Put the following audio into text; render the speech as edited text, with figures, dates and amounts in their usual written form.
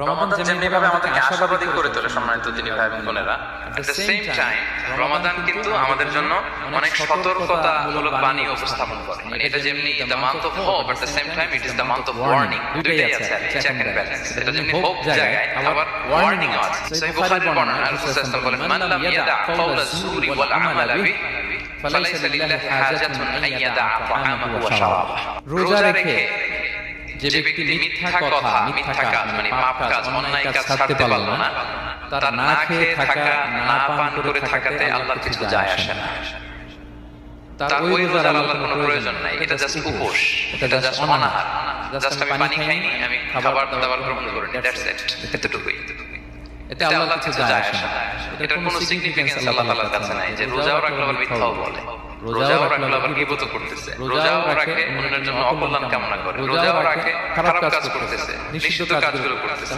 রমাদান যেমনি ভাবে আমাদেরকে আশাবাদী করে তোলে সম্মানিত দিনী ভাই এবং বোনেরা, এট দ্য সেম টাইম রমাদান কিন্তু আমাদের জন্য অনেক সতর্কতামূলক বাণী উপস্থাপন করে। মানে এটা যেমনি the month of hope, at the same time it is the month of warning. দুইটাই আছে, চেক এন্ড ব্যালেন্স। এটা যেমনি হোপ জায়গায় আবার ওয়ার্নিং আছে। সহিহ বুখারীর বর্ণনা রাসূল সাল্লাল্লাহু আলাইহি ওয়াসাল্লাম বলেন, মান লাম ইয়াদা কাওলা যুরি ওয়াল আমালা বিহি ফালাইসা লিল্লাহি হাজাতুন আন ইয়াদা তাআমাহু ওয়া শারাবাহু। রোজা রেখে যে ব্যক্তি মিথ্যা কথা, মিথ্যা কাজ মানে পাপ কাজ, অন্যায় কাজ ছাড়তে পারল না, তার না খেয়ে থাকা, না পান করে থাকাতে আল্লাহর কিছু যায় আসে না। তার ওই রোজার আল্লাহর কোনো প্রয়োজন নাই। এটা জাস্ট উপোস, এটা জাস্ট অনাহার, জাস্ট আমি পানি খাইনি, আমি খাবার দাবার গ্রহণ করিনি, দ্যাটস ইট, এতটুকুই। এটা আল্লাহর কিছু যায় আসে না। এটার কোনো সিগনিফিকেন্স আল্লাহ তাআলার কাছে নাই যে রোজাও রাখলে আবার মিথ্যাও বলে, রোজাও রাখলে আবার গীবত করতেছে, রোজাও রাখে অন্যের জন্য অকল্যাণ কামনা করে, রোজাও রাখে খারাপ কাজ করতেছে, নিষিদ্ধ কাজগুলো করতেছে।